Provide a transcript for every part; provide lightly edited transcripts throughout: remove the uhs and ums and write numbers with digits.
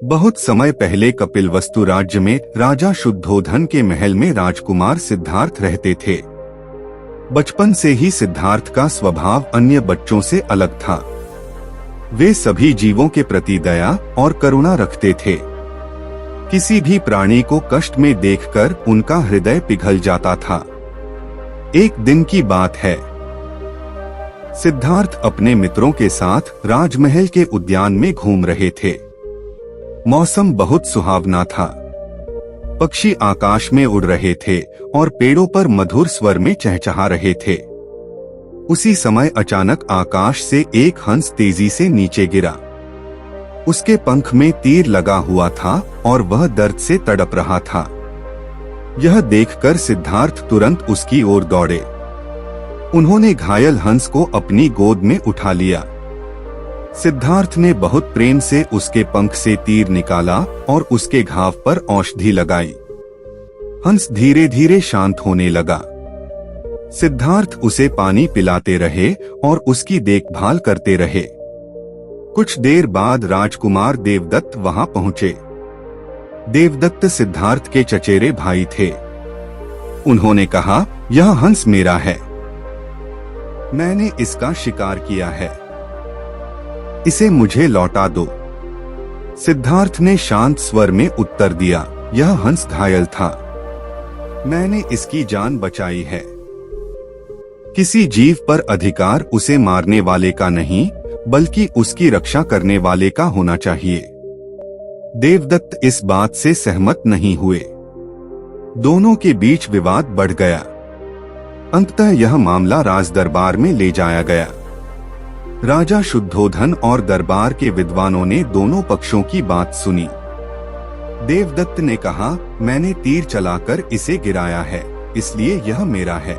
बहुत समय पहले कपिलवस्तु राज्य में राजा शुद्धोधन के महल में राजकुमार सिद्धार्थ रहते थे। बचपन से ही सिद्धार्थ का स्वभाव अन्य बच्चों से अलग था। वे सभी जीवों के प्रति दया और करुणा रखते थे। किसी भी प्राणी को कष्ट में देखकर उनका हृदय पिघल जाता था। एक दिन की बात है, सिद्धार्थ अपने मित्रों के साथ राजमहल के उद्यान में घूम रहे थे। मौसम बहुत सुहावना था। पक्षी आकाश में उड़ रहे थे और पेड़ों पर मधुर स्वर में चहचहा रहे थे। उसी समय अचानक आकाश से एक हंस तेजी से नीचे गिरा। उसके पंख में तीर लगा हुआ था और वह दर्द से तड़प रहा था। यह देखकर सिद्धार्थ तुरंत उसकी ओर दौड़े। उन्होंने घायल हंस को अपनी गोद में उठा लिया। सिद्धार्थ ने बहुत प्रेम से उसके पंख से तीर निकाला और उसके घाव पर औषधि लगाई। हंस धीरे धीरे शांत होने लगा। सिद्धार्थ उसे पानी पिलाते रहे और उसकी देखभाल करते रहे। कुछ देर बाद राजकुमार देवदत्त वहां पहुंचे। देवदत्त सिद्धार्थ के चचेरे भाई थे। उन्होंने कहा, यह हंस मेरा है। मैंने इसका शिकार किया है। इसे मुझे लौटा दो। सिद्धार्थ ने शांत स्वर में उत्तर दिया, यह हंस घायल था। मैंने इसकी जान बचाई है। किसी जीव पर अधिकार उसे मारने वाले का नहीं, बल्कि उसकी रक्षा करने वाले का होना चाहिए। देवदत्त इस बात से सहमत नहीं हुए। दोनों के बीच विवाद बढ़ गया। अंततः यह मामला राज दरबार में ले जाया गया। राजा शुद्धोधन और दरबार के विद्वानों ने दोनों पक्षों की बात सुनी। देवदत्त ने कहा, मैंने तीर चलाकर इसे गिराया है, इसलिए यह मेरा है।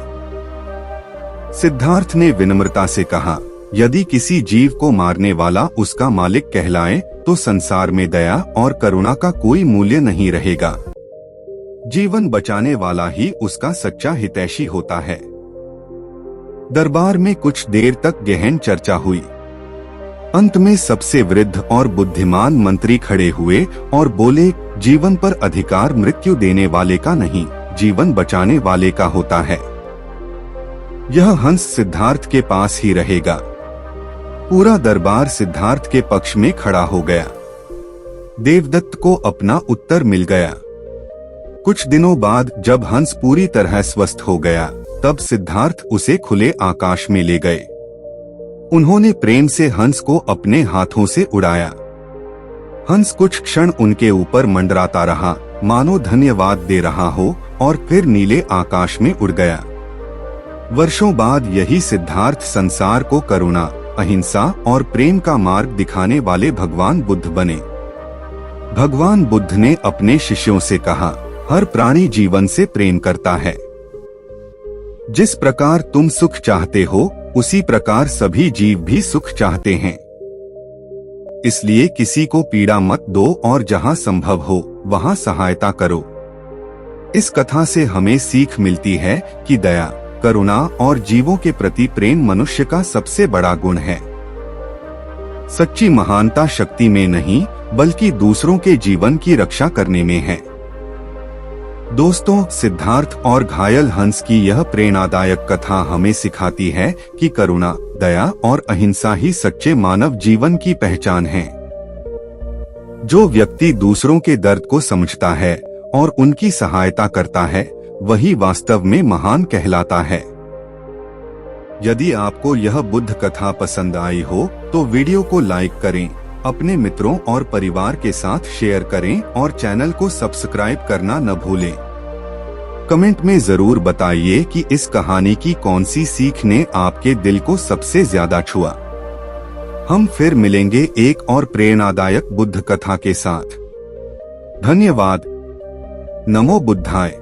सिद्धार्थ ने विनम्रता से कहा, यदि किसी जीव को मारने वाला उसका मालिक कहलाए तो संसार में दया और करुणा का कोई मूल्य नहीं रहेगा। जीवन बचाने वाला ही उसका सच्चा हितैषी होता है। दरबार में कुछ देर तक गहन चर्चा हुई। अंत में सबसे वृद्ध और बुद्धिमान मंत्री खड़े हुए और बोले, जीवन पर अधिकार मृत्यु देने वाले का नहीं, जीवन बचाने वाले का होता है। यह हंस सिद्धार्थ के पास ही रहेगा। पूरा दरबार सिद्धार्थ के पक्ष में खड़ा हो गया। देवदत्त को अपना उत्तर मिल गया। कुछ दिनों बाद जब हंस पूरी तरह स्वस्थ हो गया, तब सिद्धार्थ उसे खुले आकाश में ले गए। उन्होंने प्रेम से हंस को अपने हाथों से उड़ाया। हंस कुछ क्षण उनके ऊपर मंडराता रहा, मानो धन्यवाद दे रहा हो, और फिर नीले आकाश में उड़ गया। वर्षों बाद यही सिद्धार्थ संसार को करुणा, अहिंसा और प्रेम का मार्ग दिखाने वाले भगवान बुद्ध बने। भगवान बुद्ध ने अपने शिष्यों से कहा, हर प्राणी जीवन से प्रेम करता है। जिस प्रकार तुम सुख चाहते हो, उसी प्रकार सभी जीव भी सुख चाहते हैं। इसलिए किसी को पीड़ा मत दो और जहां संभव हो वहां सहायता करो। इस कथा से हमें सीख मिलती है कि दया, करुणा और जीवों के प्रति प्रेम मनुष्य का सबसे बड़ा गुण है। सच्ची महानता शक्ति में नहीं, बल्कि दूसरों के जीवन की रक्षा करने में है। दोस्तों, सिद्धार्थ और घायल हंस की यह प्रेरणादायक कथा हमें सिखाती है कि करुणा, दया और अहिंसा ही सच्चे मानव जीवन की पहचान है। जो व्यक्ति दूसरों के दर्द को समझता है और उनकी सहायता करता है, वही वास्तव में महान कहलाता है। यदि आपको यह बुद्ध कथा पसंद आई हो तो वीडियो को लाइक करें, अपने मित्रों और परिवार के साथ शेयर करें और चैनल को सब्सक्राइब करना न भूलें। कमेंट में जरूर बताइए कि इस कहानी की कौन सी सीख ने आपके दिल को सबसे ज्यादा छुआ। हम फिर मिलेंगे एक और प्रेरणादायक बुद्ध कथा के साथ। धन्यवाद। नमो बुद्धाय।